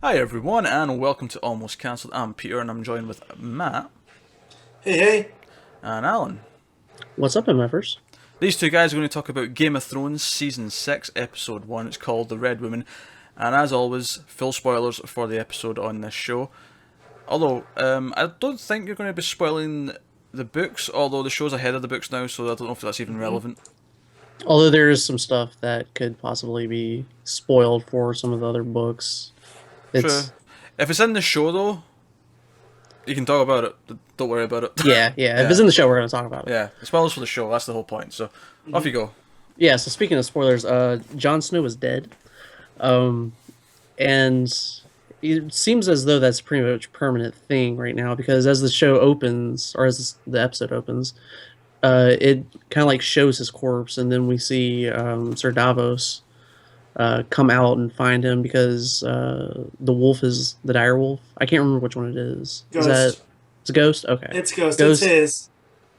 Hi everyone, and welcome to Almost Cancelled. I'm Peter, and I'm joined with Matt Hey, hey. and Alan. What's up, MFers? These two guys are going to talk about Game of Thrones Season 6, Episode 1. It's called The Red Woman, and as always, full spoilers for the episode on this show. Although, I don't think you're going to be spoiling the books, although the show's ahead of the books now, so I don't know if that's even relevant. Although there is some stuff that could possibly be spoiled for some of the other books. True. If it's in the show, though, you can talk about it. Don't worry about it. Yeah. If it's in the show, we're going to talk about it. Yeah, spoilers for the show, that's the whole point, so off you go. Yeah, so speaking of spoilers, Jon Snow is dead. And it seems as though that's pretty much a permanent thing right now, because as the show opens, or as the episode opens, it kind of like shows his corpse, and then we see Sir Davos come out and find him because the wolf is the dire wolf. I can't remember which one it is. Ghost. It's a ghost? Okay. It's Ghost. Ghost. It's his.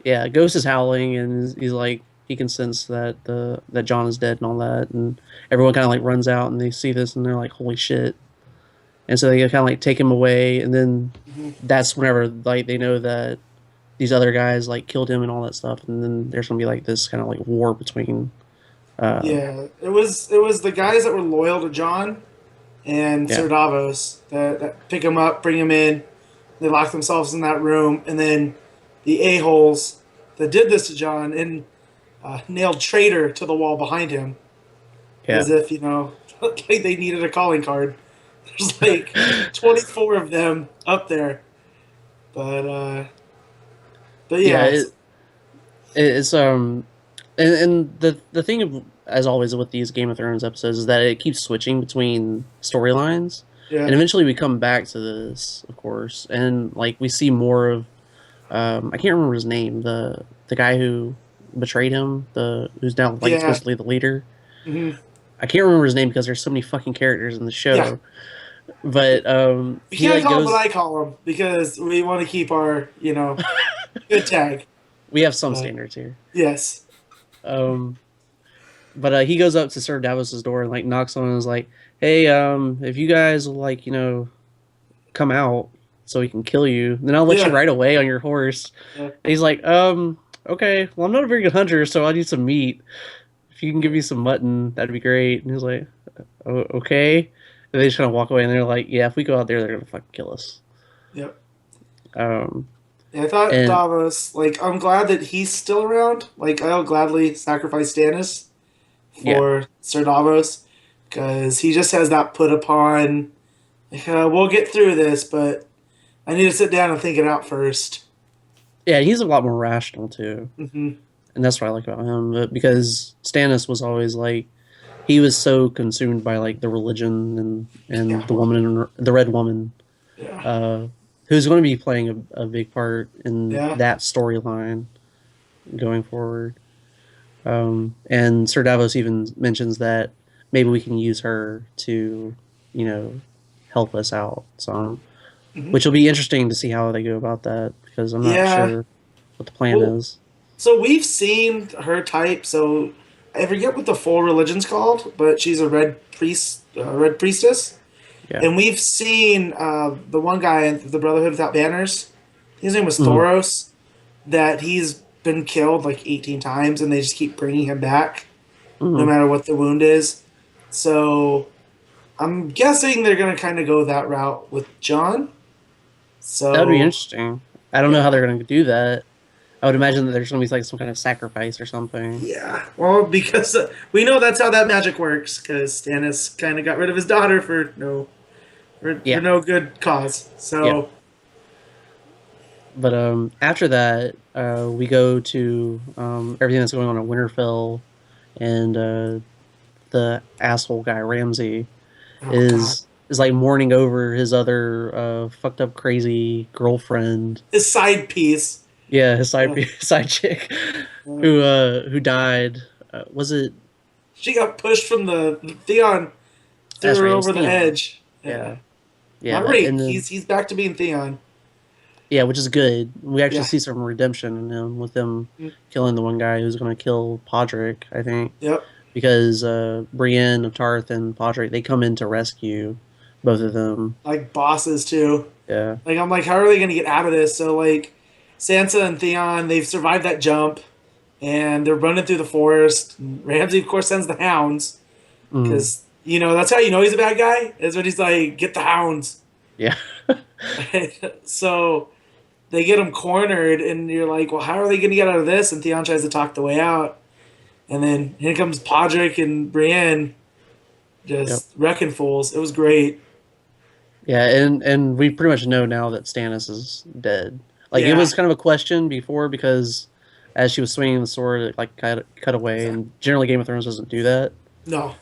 Yeah, Ghost is howling, and he's like, he can sense that that John is dead and all that, and everyone kind of like runs out and they see this and they're like, holy shit. And so they kind of like take him away, and then that's whenever like they know that these other guys like killed him and all that stuff, and then there's gonna be like this kind of like war between. Yeah, it was the guys that were loyal to John and Yeah. Sir Davos that pick him up, bring him in. They lock themselves in that room, and then the a-holes that did this to John and nailed traitor to the wall behind him, Yeah. as if like they needed a calling card. There's like 24 of them up there, but yeah, It's and the thing as always with these Game of Thrones episodes is that it keeps switching between storylines, yeah. and eventually we come back to this, of course, and like we see more of I can't remember his name, the guy who betrayed him, the who's now like Yeah. supposedly the leader. Mhm. I can't remember his name because there's so many fucking characters in the show. Yeah. But You he can't like call him goes. what I call him because we want to keep our, good tag. We have some Uh, standards here. Yes. But he goes up to Sir Davos's door and like knocks on it and is like, "Hey, if you guys will like, come out so we can kill you, then I'll let Yeah. you ride away on your horse." Yeah. And he's like, okay, well, I'm not a very good hunter, so I need some meat. If you can give me some mutton, that'd be great." And he's like, okay. And they just kind of walk away, and they're like, "Yeah, if we go out there, they're gonna fucking kill us." Yep. Um, Yeah, I thought and Davos, I'm glad that he's still around. Like, I'll gladly sacrifice Stannis for Sir Davos because he just has that put upon, we'll get through this, but I need to sit down and think it out first. yeah, he's a lot more rational too. Hmm. And that's what I like about him. But because Stannis was always like, he was so consumed by like the religion and Yeah. the woman in the red woman, Yeah. who's going to be playing a big part in Yeah. that storyline going forward. And Sir Davos even mentions that maybe we can use her to, help us out some, Mhm. which will be interesting to see how they go about that because I'm not Yeah. sure what the plan Well, is. So we've seen her type. So I forget what the full religion's called, but she's a red priestess. Yeah. And we've seen the one guy in the Brotherhood Without Banners. His name was Mhm. Thoros. That he's been killed like 18 times, and they just keep bringing him back, no Mhm. matter what the wound is. So I'm guessing they're gonna kind of go that route with John. So That would be interesting. I don't know how they're going to do that. I would imagine that there's going to be like some kind of sacrifice or something. yeah, well, because we know that's how that magic works. Because Stannis kind of got rid of his daughter for Yeah. no good cause. So Yeah. But after that, we go to everything that's going on at Winterfell, and the asshole guy Ramsay oh, is like mourning over his other fucked up crazy girlfriend. God. His side piece. Yeah, his side Yeah. side chick who died. Was it? She got pushed from the Theon, threw That's her right, it was over the Theon. edge. Yeah, yeah, Not right. and then, He's back to being Theon. yeah, which is good. We actually Yeah. see some redemption in him with him Mm. killing the one guy who's going to kill Podrick, I think. Yep. Because Brienne of Tarth and Podrick, they come in to rescue both of them. like bosses too. Yeah. Like I'm like, how are they going to get out of this? So like, Sansa and Theon, they've survived that jump, and they're running through the forest. Ramsay, of course, sends the hounds Mm. because that's how you know he's a bad guy. Is when he's like, get the hounds. Yeah. So they get him cornered, and you're like, well, how are they going to get out of this? And Theon tries to talk the way out, and then here comes Podrick and Brienne, Yep. just wrecking fools. It was great. Yeah, and we pretty much know now that Stannis is dead. Like it Yeah. was kind of a question before because as she was swinging the sword, it like cut away, and generally Game of Thrones doesn't do that. No,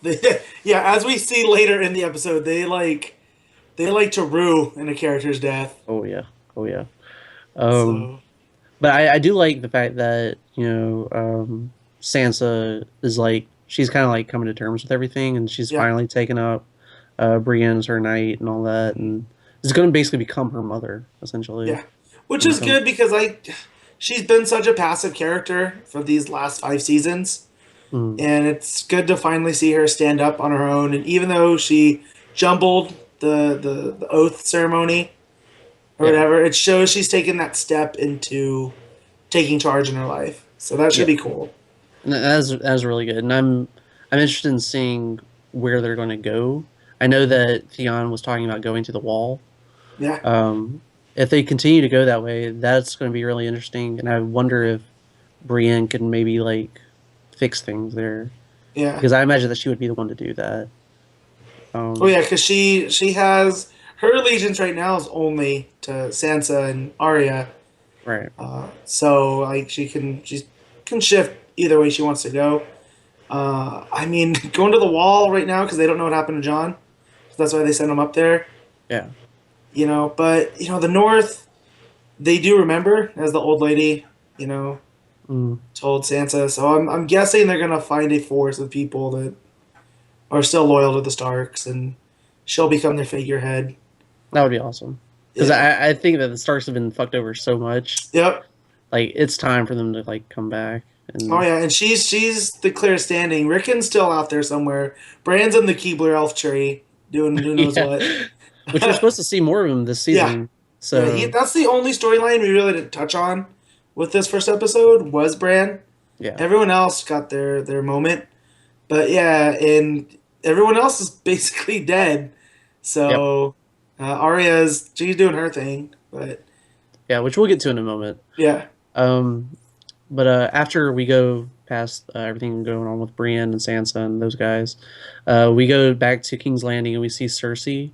yeah. As we see later in the episode, they like to rue in a character's death. Oh yeah, oh yeah. So But I do like the fact that Sansa is like she's kind of like coming to terms with everything, and she's yeah, finally taken up Brienne as her knight and all that, and is going to basically become her mother essentially. yeah, which is good because she's been such a passive character for these last 5 seasons, Mm. and it's good to finally see her stand up on her own. And even though she jumbled the oath ceremony or Yeah. whatever, it shows she's taken that step into taking charge in her life. So that should Yeah. be cool. And that's really good, and I'm interested in seeing where they're going to go. I know that Theon was talking about going to the Wall. Yeah, If they continue to go that way, that's going to be really interesting, and I wonder if Brienne can maybe like fix things there yeah. because I imagine that she would be the one to do that. Oh yeah, because she has her allegiance right now is only to Sansa and Arya. Right. So like she can shift either way she wants to go. I mean, going to the Wall right now because they don't know what happened to Jon. So that's why they sent him up there. Yeah. But the North, they do remember, as the old lady, Mm. told Sansa. So I'm guessing they're gonna find a force of people that are still loyal to the Starks, and she'll become their figurehead. That would be awesome. Because Yeah. I think that the Starks have been fucked over so much. Yep. Like it's time for them to like come back. And Oh yeah, and she's the clear standing. Rickon's still out there somewhere. Bran's in the Keebler elf tree doing who knows yeah. what. Which we're supposed to see more of him this Yeah. season. So Yeah, that's the only storyline we really didn't touch on with this first episode was Bran. yeah. Everyone else got their moment, but yeah, and everyone else is basically dead. So she's doing her thing, but Yeah, which we'll get to in a moment. yeah, But after we go past everything going on with Brienne and Sansa and those guys, we go back to King's Landing and we see Cersei.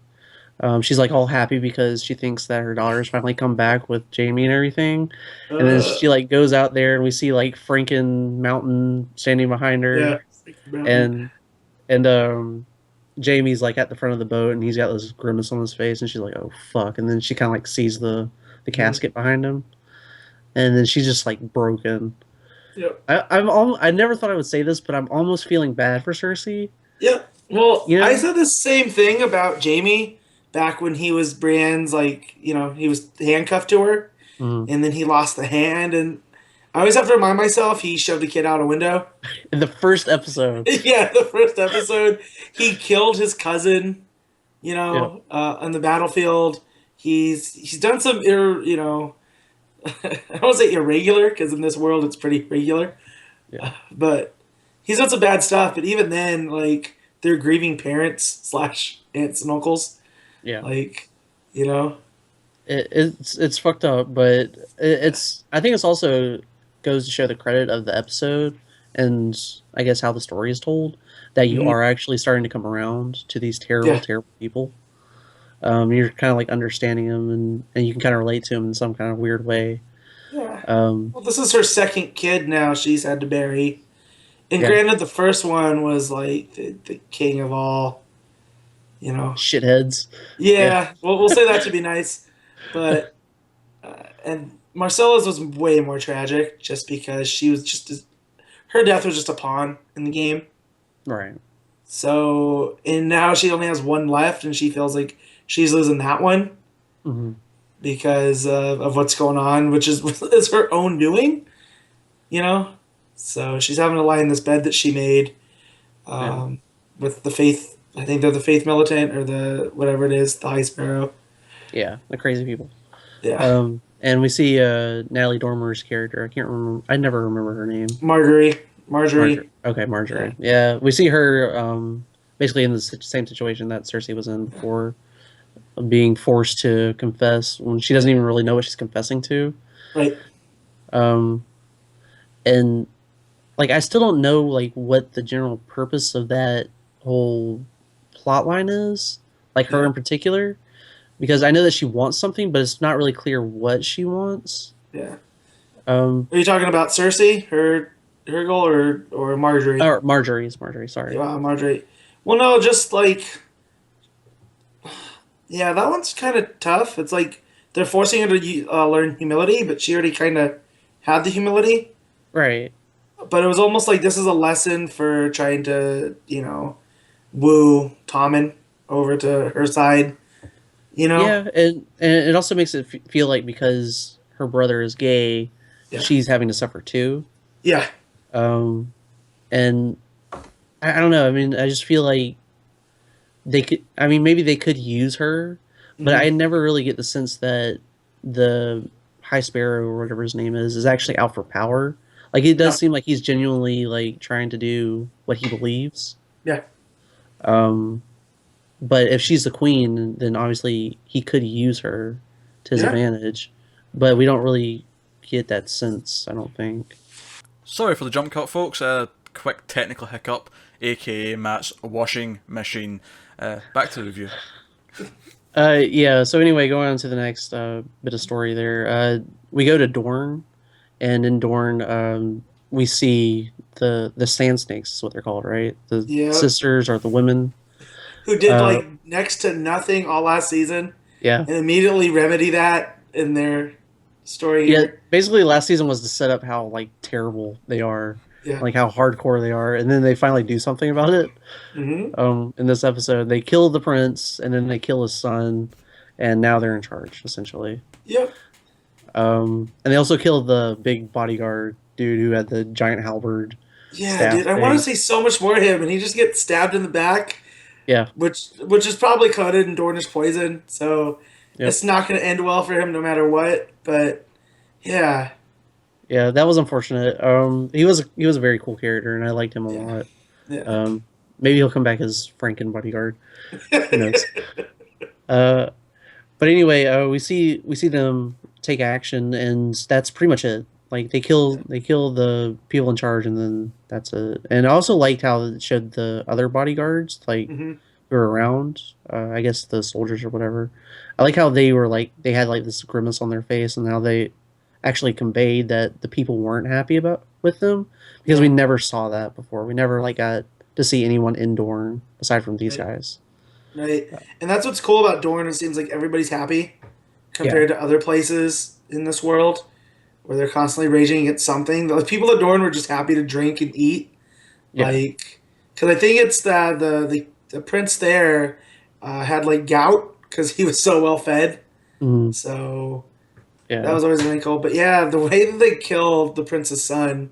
She's like all happy because she thinks that her daughter's finally come back with Jaime and everything. And then she like goes out there and we see like Franken Mountain standing behind her. yeah, And Jaime's like at the front of the boat and he's got this grimace on his face and she's like, oh fuck. And then she kind of like sees the casket behind him. And then she's just like broken. Yep. I never thought I would say this, but I'm almost feeling bad for Cersei. Yep. Well, You know? I said the same thing about Jaime back when he was Brienne's, he was handcuffed to her, and then he lost the hand, and I always have to remind myself he shoved a kid out a window. In the first episode. Yeah, the first episode, he killed his cousin, Yep. on the battlefield. He's done some, I don't want to say irregular, because in this world it's pretty regular, Yeah. but he's done some bad stuff. But even then, like, they're grieving parents / aunts and uncles. Yeah. Like, It's fucked up, but it's I think it's also goes to show the credit of the episode and I guess how the story is told that you are actually starting to come around to these terrible, terrible people. You're kind of like understanding them and you can kind of relate to them in some kind of weird way. yeah. Um, Well, this is her second kid now she's had to bury. And Yeah. granted, the first one was like the king of all, Shitheads. Yeah, well, we'll say that to be nice, but and Marcella's was way more tragic, just because she was her death was just a pawn in the game. Right. So, and now she only has one left, and she feels like she's losing that one Hmm. because of what's going on, which is her own doing, So she's having to lie in this bed that she made, Yeah. with the faith I think they're the Faith Militant or the whatever it is, the High Sparrow. Yeah, the crazy people. Yeah. And we see Natalie Dormer's character. I can't remember. I never remember her name. Marjorie. Okay, Yeah. Marjorie. Yeah, we see her basically in the same situation that Cersei was in before, being forced to confess when she doesn't even really know what she's confessing to. Right. Um, and like I still don't know like what the general purpose of that whole plot line is, like her Yeah. in particular, because I know that she wants something, but it's not really clear what she wants. Yeah. Um, Are you talking about Cersei, her goal, or Marjorie? or Marjorie. Sorry. Yeah, Marjorie. Well, no, just like yeah, that one's kind of tough. It's like they're forcing her to learn humility, but she already kind of had the humility. Right. But it was almost like this is a lesson for trying to, woo Tommen over to her side. You know? Yeah, and it also makes it feel like because her brother is gay, Yeah. she's having to suffer too. Yeah. And I don't know. I mean, I just feel like they could. I mean, maybe they could use her, but I never really get the sense that the High Sparrow or whatever his name is actually out for power. Like it does No. seem like he's genuinely like trying to do what he believes. Yeah. But if she's the queen, then obviously he could use her to his Yeah. advantage. But we don't really get that sense, I don't think. Sorry for the jump cut, folks. Quick technical hiccup, aka Matt's washing machine. Back to the review. Yeah, so anyway, going on to the next bit of story there. We go to Dorne, and in Dorne, we see the Sand Snakes, is what they're called, right? The Yeah. sisters or the women. Who did like next to nothing all last season Yeah. and immediately remedy that in their story Yeah, here. basically last season was to set up how like terrible they are, Yeah. like how hardcore they are, and then they finally do something about it. In this episode, they kill the prince, and then they kill his son, and now they're in charge essentially. Yep. And they also killed the big bodyguard dude who had the giant halberd. Yeah, staff dude. I thing. want to see so much more of him, and he just gets stabbed in the back. Yeah, Which is probably coated in Dornish poison, so Yep. it's not going to end well for him no matter what. But yeah, yeah, that was unfortunate. He was a very cool character, and I liked him a Yeah. lot. yeah, Maybe he'll come back as Franken bodyguard. Who knows? But anyway, we see them take action, and that's pretty much it. Like they kill the people in charge, and then that's it. And I also liked how it showed the other bodyguards, like hmm who were around. I guess the soldiers or whatever. I like how they were like they had like this grimace on their face, and how they actually conveyed that the people weren't happy about with them because we never saw that before. We never like got to see anyone in Dorne aside from these guys. right. And that's what's cool about Dorne. It seems like everybody's happy compared to other places in this world where they're constantly raging against something. The people at Dorne were just happy to drink and eat. Yeah. Like, because I think it's the prince there had like gout because he was so well fed. Mhm. So Yeah. that was always really cool. But yeah, the way that they killed the prince's son,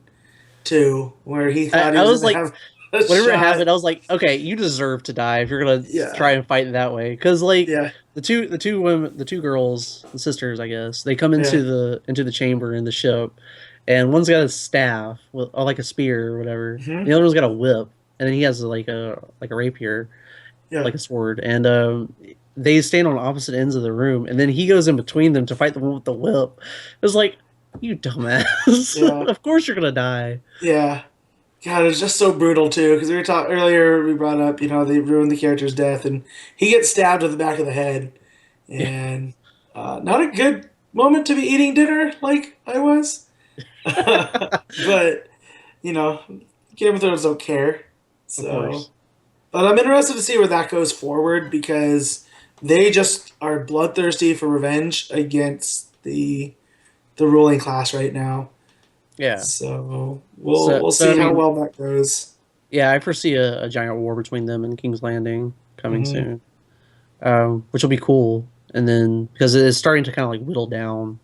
too, where he thought he I was, was gonna like, have a whenever it shot. happened, I was like, okay, you deserve to die if you're gonna Yeah. try and fight that way. Because like Yeah, the two women, the two girls, the sisters, I guess, they come into the chamber in the ship, and one's got a staff with or like a spear or whatever. Mhm. The other one's got a whip, and then he has like a rapier, yeah, like a sword, and they stand on opposite ends of the room, and then he goes in between them to fight the one with the whip. It was like, you dumbass! Yeah. Of course you're gonna die. yeah. God, it was just so brutal too. Because we were talking earlier, we brought up, they ruined the character's death, and he gets stabbed to the back of the head, and not a good moment to be eating dinner like I was. But Game of Thrones don't care. So, course. but I'm interested to see where that goes forward because they just are bloodthirsty for revenge against the ruling class right now. Yeah. So we'll see I how mean, well that goes. Yeah, I foresee a giant war between them and King's Landing coming Mhm. soon, which will be cool. And then because it's starting to kind of like whittle down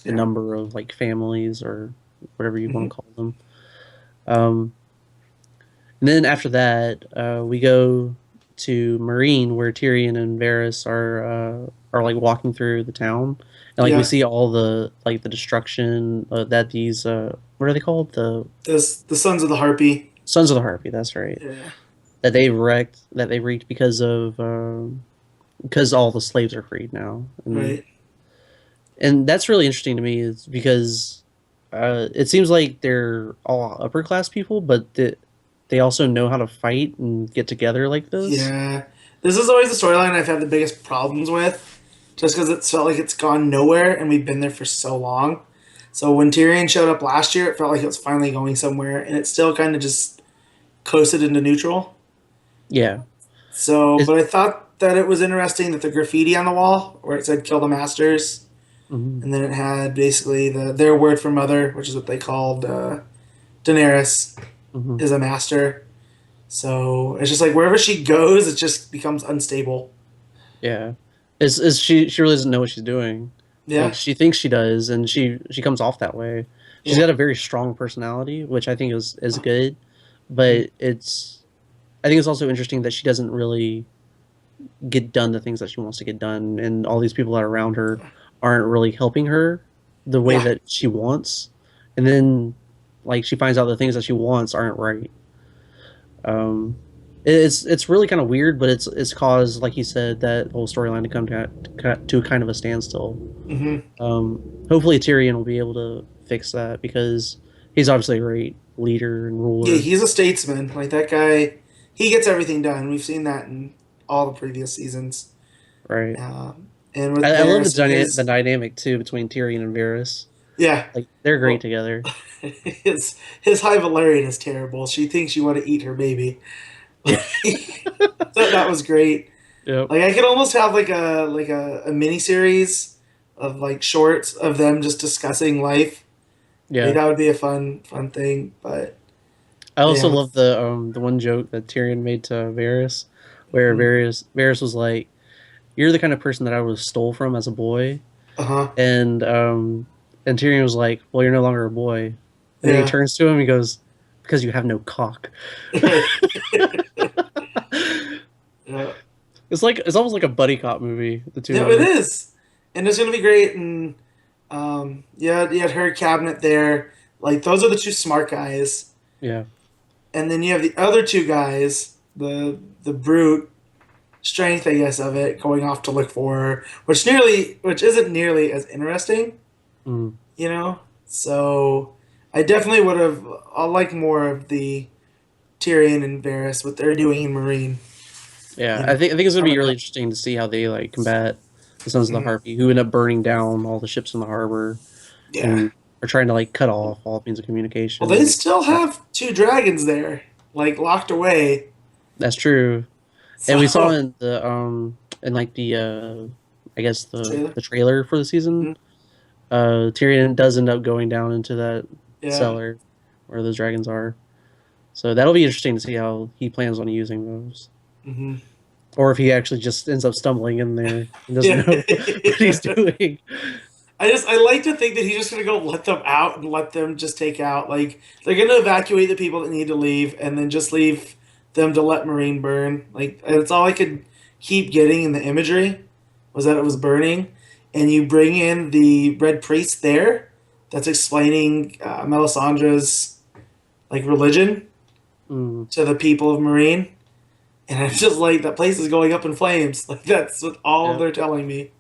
the Yeah. number of like families or whatever you want to call them. And then after that, we go to Meereen, where Tyrion and Varys are like walking through the town, and like we Yeah. see all the like the destruction that these what are they called, the The Sons of the Harpy. Sons of the Harpy. That's right. Yeah. That they wreaked because all the slaves are freed now, Right. and that's really interesting to me is because it seems like they're all upper class people, but they also know how to fight and get together like this. Yeah. This is always the storyline I've had the biggest problems with, just because it's felt like it's gone nowhere and we've been there for so long. So when Tyrion showed up last year, it felt like it was finally going somewhere, and it still kind of just coasted into neutral. Yeah. So, It's, but I thought that it was interesting that the graffiti on the wall where it said "Kill the Masters," mhm. and then it had basically their word for mother, which is what they called Daenerys, Mhm. is a master. So it's just like wherever she goes, it just becomes unstable. Yeah. Is she really doesn't know what she's doing. Like Yeah, she thinks she does, and she comes off that way. She's yeah, got a very strong personality, which I think is good, mhm, but I think it's also interesting that she doesn't really get done the things that she wants to get done, and all these people that are around her aren't really helping her the way yeah, that she wants. And then, like, she finds out the things that she wants aren't right. Um, it's really kind of weird, but it's caused, like you said, that whole storyline to come to kind of a standstill. hmm Hopefully, Tyrion will be able to fix that because he's obviously a great leader and yeah. ruler, He's a statesman. Like that guy, he gets everything done. We've seen that in all the previous seasons. right? And with I love Varys, the his dynamic too between Tyrion and Varys. yeah, Like they're great well, together. his High Valerian is terrible. She thinks you want to eat her baby. Yeah. That was great. Yep. Like I could almost have like a mini series of like shorts of them just discussing life. Like Yeah. that would be a fun thing. But I also yeah, love the one joke that Tyrion made to Varys, where uh Varys was like, "You're the kind of person that I would have stole from as a boy," huh, and Tyrion was like, "Well, you're no longer a boy." And then he yeah, turns to him, he goes, "Because you have no cock." yeah. It's almost like a buddy cop movie. The two Yeah, of it them. is, and it's gonna be great. And yeah, you had her cabinet there. Like those are the two smart guys, Yeah. and then you have the other two guys, the brute strength, I guess, of it, going off to look for her, which isn't nearly as interesting, Mm. you know. So I definitely would have. I like more of the Tyrion and Varys what they're doing in Marine, Yeah, you know. I think it's gonna be Coming really up. interesting to see how they like combat the Sons of the Mhm. Harpy, who end up burning down all the ships in the harbor Yeah. and are trying to like cut off all means of Well, they communication. still have two dragons there, like locked away. That's true. And we saw So in like the I guess trailer. the trailer for the season, Mhm. Tyrion does end up going down into that Yeah. cellar where those dragons are. So that'll be interesting to see how he plans on using those. Hmm. Or if he actually just ends up stumbling in there and doesn't Yeah. know what he's doing. I like to think that he's just gonna go let them out and let them just take out. Like they're gonna evacuate the people that need to leave, and then just leave them to let Marine burn. Like that's all I could keep getting in the imagery was that it was burning, and you bring in the Red Priest there that's explaining Melisandre's like religion Mm, to the people of Marine, and I'm just like that place is going up in flames. Like that's what all yeah, they're telling me.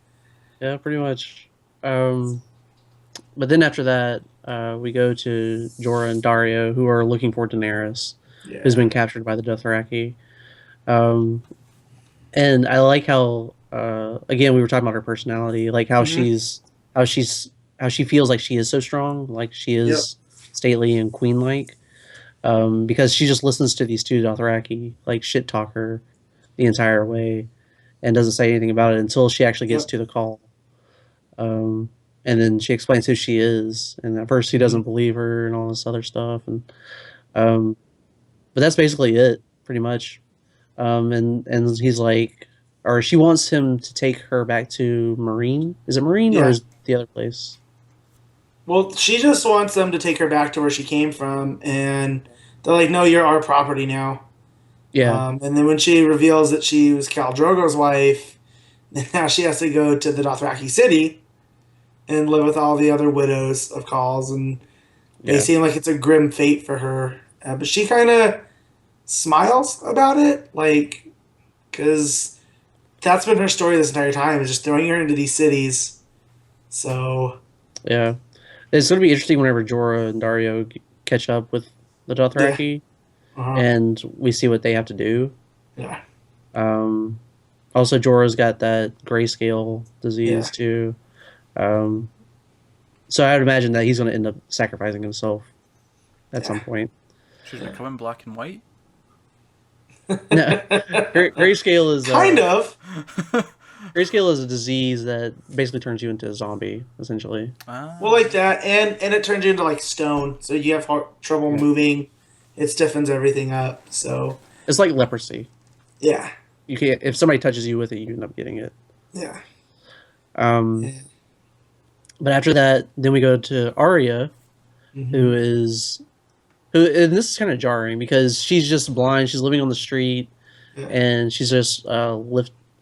yeah, pretty much. But then after that, we go to Jorah and Dario, who are looking for Daenerys, who's Yeah. been captured by the Dothraki. Um, and I like how, again, we were talking about her personality, like Hmm. how she's, how she feels like she is so strong, like she Yep. is stately and queen-like, because she just listens to these two Dothraki like shit talk her the entire way and doesn't say anything about it until she actually gets Yep. to the call. Um, and then she explains who she is, and at first he Hmm. doesn't believe her and all this other stuff, and um, but that's basically it, pretty much. And he's like, or she wants him to take her back to Marine. Is it Marine or Yeah. is it the other place? Well, she just wants them to take her back to where she came from, and they're like, "No, you're our property now." Yeah. And then when she reveals that she was Khal Drogo's wife, now she has to go to the Dothraki city and live with all the other widows of Khals, and they Yeah. seem like it's a grim fate for her. But she kind of smiles about it, like, because that's been her story this entire time, is just throwing her into these cities. So, Yeah. It's going to be interesting whenever Jorah and Dario catch up with the yeah. Dothraki Uh-huh. and we see what they have to do. Yeah. Um, Also, Jorah's got that grayscale Yeah. disease too. Um, so I would imagine that he's going to end up sacrificing himself at Yeah. some point. She's becoming black and white. No, grayscale is Kind of. grayscale is a disease that basically turns you into a zombie, essentially. Well, Ah. like that, and it turns you into like stone, so you have trouble Yeah. moving. It stiffens everything up. So, It's like leprosy. yeah. You can't if somebody touches you with it, you end up getting it. Yeah. Um, Yeah. but after that, then we go to Arya, who Mhm. is who, and this is kind of jarring because she's just blind. She's living on the street, Yeah. and she's just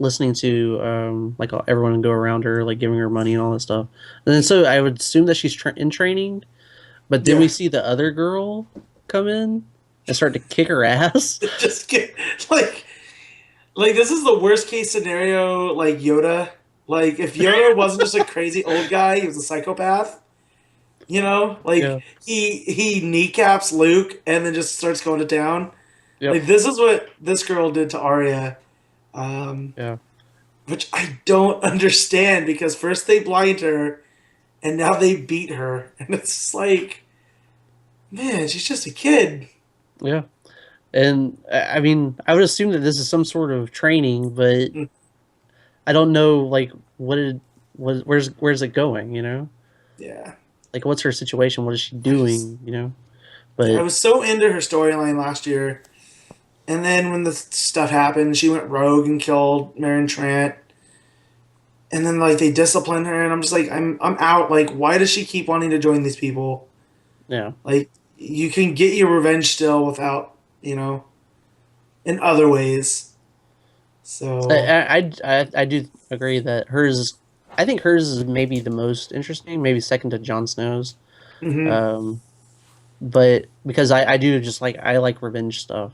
listening to like everyone go around her, like giving her money and all that stuff. And then so I would assume that she's in training, but then we Yeah. see the other girl come in and start to kick her ass. Just get like this is the worst case scenario. Like Yoda, like if Yoda wasn't just a crazy old guy, he was a psychopath. You know, like Yeah. he kneecaps Luke and then just starts going to town. Yep. Like this is what this girl did to Arya, um, Yeah. which I don't understand because first they blind her, and now they beat her, and it's just like, man, she's just a kid. Yeah. And I mean, I would assume that this is some sort of training, but Mm. I don't know, like, where's it going? You know, Yeah. like, what's her situation? What is she I just doing? You know, I but was so into her storyline last year, and then when the stuff happened, she went rogue and killed Meryn Trant, and then like they disciplined her, and I'm just like, I'm out. Like, why does she keep wanting to join these people? yeah, Like, you can get your revenge still without, in other ways. So I do agree that hers. I think hers is maybe the most interesting, maybe second to Jon Snow's. mhm. Um, but because I do just like I like revenge stuff,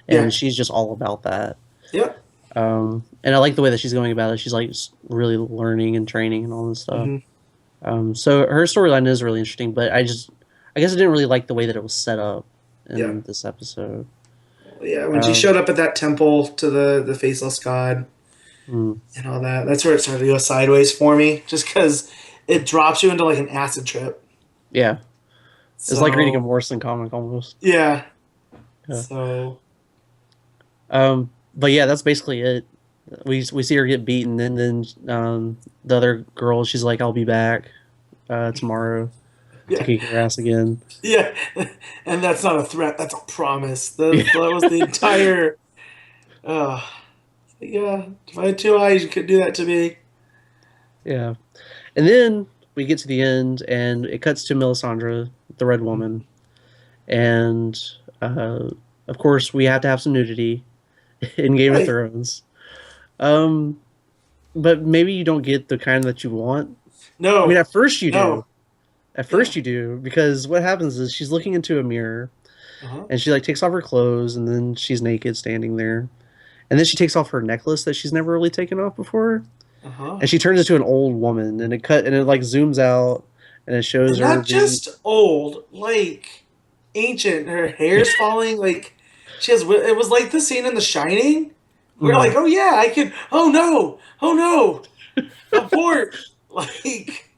Yeah, and she's just all about that. yep. And I like the way that she's going about it. She's like really learning and training and all this stuff. Hmm. So her storyline is really interesting, but I guess I didn't really like the way that it was set up Yeah, in this episode. yeah. When she Um, showed up at that temple to the faceless god mm, and all that, that's where it started to go sideways for me. Just because it drops you into like an acid trip. yeah, it's like reading a So Morrison comic almost. yeah. Yeah. So But yeah, that's basically it. We see her get beaten, and then the other girl, she's like, "I'll be back tomorrow to yeah, kick your ass again." yeah. And that's not a threat. That's a promise. That Yeah, that was the entire. Uh, yeah. If I had two eyes, you could do that to me. yeah. And then we get to the end, and it cuts to Melisandre, the Red Woman, and uh, of course we have to have some nudity in Game of Right? Thrones. Um, but maybe you don't get the kind that you want. I mean, No. at first you do. No. At Yeah. first you do, because what happens is she's looking into a mirror, Uh-huh. and she like takes off her clothes, and then she's naked standing there, and then she takes off her necklace that she's never really taken off before, Uh-huh. and she turns into an old woman, and it like zooms out, and it shows And her not being just old, like ancient. Her hair's falling. Like she has. It was like the scene in The Shining. We're like, Mhm. oh yeah, I could. Oh no, oh no, abort. Like,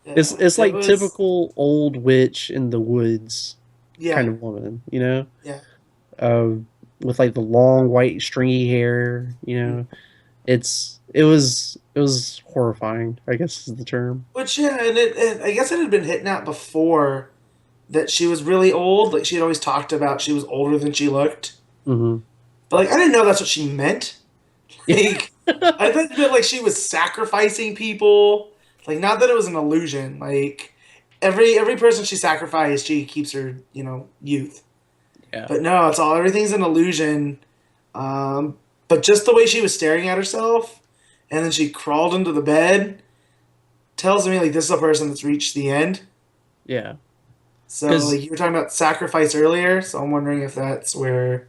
It's yeah, it's it like was. typical old witch in the woods kind Yeah, of woman, you know, yeah. um, with like the long white stringy hair, you know. It was horrifying, I guess is the term. Which yeah, and I guess it had been hitting out before that she was really old. Like she had always talked about she was older than she looked. Hmm. But like I didn't know that's what she meant. Yeah. Like I thought it meant like she was sacrificing people. Like not that it was an illusion. Like every person she sacrificed, she keeps her, youth. Yeah. But no, everything's an illusion. But just the way she was staring at herself, and then she crawled into the bed, tells me like this is a person that's reached the end. Yeah. So 'Cause- like you were talking about sacrifice earlier, so I'm wondering if that's where.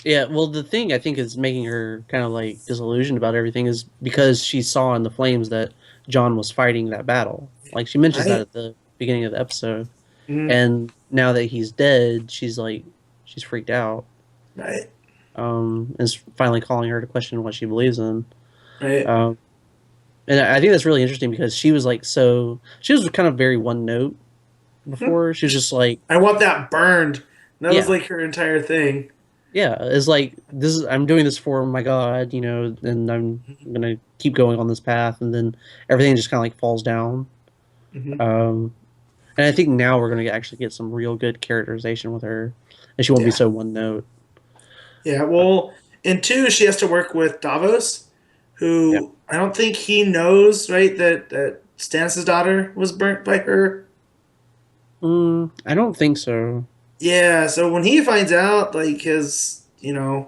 Yeah, well, the thing I think is making her kind of like disillusioned about everything is because she saw in the flames that Jon was fighting that battle. Like she mentions that Right. at the beginning of the episode, Mhm. and now that he's dead, she's freaked out. Right. Is finally calling her to question what she believes in. Right. Um, and I think that's really interesting because she was like she was kind of very one note before. She was just like, I want that burned. That was yeah, like her entire thing. yeah, it's like I'm doing this for my God, and I'm gonna keep going on this path, and then everything just kind of like falls down. Hmm. And I think now we're gonna actually get some real good characterization with her, and she won't be Yeah. so one note. Yeah. Well, in two, she has to work with Davos, Yeah. who I don't think he knows, right, that Stannis' daughter was burnt by her. I don't think so. Yeah. So when he finds out, like the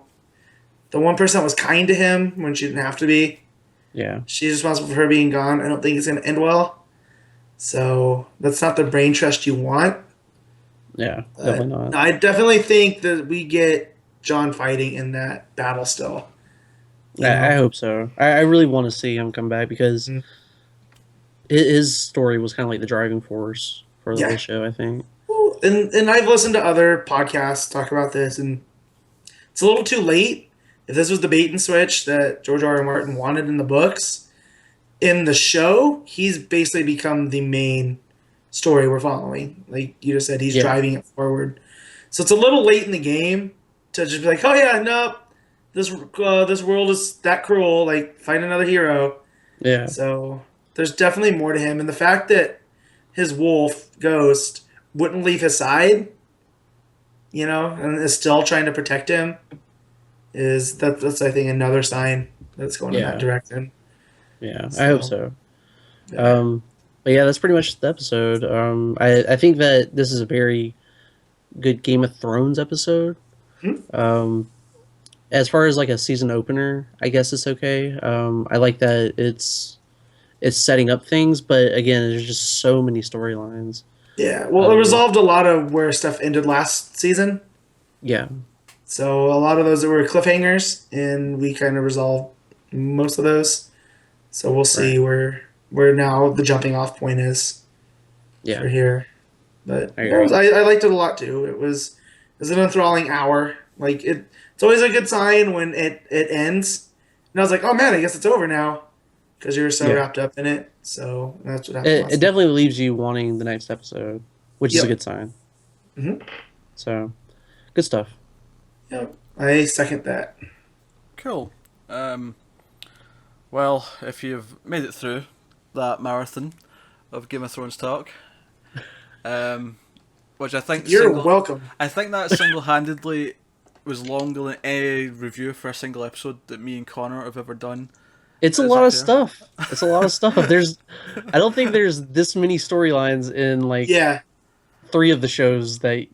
one person that was kind to him when she didn't have to be, Yeah. she's responsible for her being gone. I don't think it's gonna end well. So that's not the brain trust you want. Yeah. Definitely not. I definitely think that we get Jon fighting in that battle still. I hope so. I really want to see him come back because Mhm. his story was kind of like the driving force for the Yeah. whole show. I think. Well, and I've listened to other podcasts talk about this, and it's a little too late. If this was the bait and switch that George R. R. Martin wanted in the books, in the show, he's basically become the main story we're following. Like you just said, he's Yeah. driving it forward. So it's a little late in the game to just be like, oh yeah, no, this world is that cruel. Like find another hero. Yeah. So there's definitely more to him, and the fact that his wolf ghost wouldn't leave his side, and is still trying to protect him, that's I think another sign that's going in that Yeah. direction. Yeah. I hope so. Yeah. But yeah, that's pretty much the episode. I think that this is a very good Game of Thrones episode. Hmm? As far as like a season opener, I guess it's okay. I like that it's setting up things, but again, there's just so many storylines. Yeah, well, it Um, resolved a lot of where stuff ended last season. Yeah, So a lot of those that were cliffhangers, and we kind of resolved most of those. So we'll see Right. where now the jumping off point is for yeah, here. But I agree. I liked it a lot too. It was an enthralling hour. Like it's always a good sign when it ends. And I was like, oh man, I guess it's over now, because you're so Yeah. wrapped up in it. So that's what happened. It last definitely leaves you wanting the next episode, which is a Yep. good sign. Mhm. So, good stuff. Yep, I second that. Cool. Well, if you've made it through that marathon of Game of Thrones talk, which I think You're welcome. I think that single-handedly was longer than any review for a single episode that me and Connor have ever done. It's a Is lot that of fair? stuff. It's a lot of stuff. I don't think there's this many storylines in like Yeah, 3 of the shows that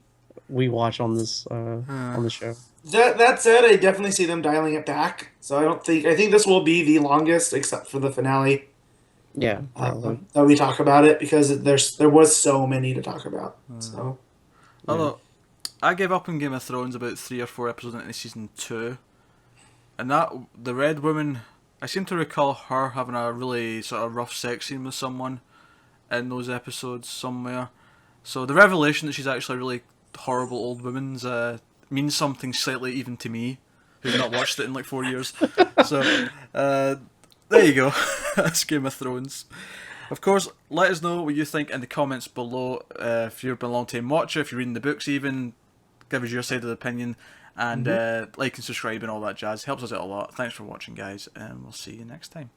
we watch on this on the show. that said, I definitely see them dialing it back. So I think this will be the longest, except for the finale, Yeah, probably. that we talk about it, because there was so many to talk about. So Although, I gave up on Game of Thrones about 3 or 4 episodes into season 2, and that the Red Woman, I seem to recall her having a really sort of rough sex scene with someone in those episodes somewhere. So the revelation that she's actually a really horrible old woman's means something slightly even to me, who's not watched it in like 4 years. So there you go. That's Game of Thrones. Of course, let us know what you think in the comments below. If you've been a long time watcher, if you're reading the books even, give us your side of the opinion, and like and subscribe and all that jazz. Helps us out a lot. Thanks for watching, guys, and we'll see you next time.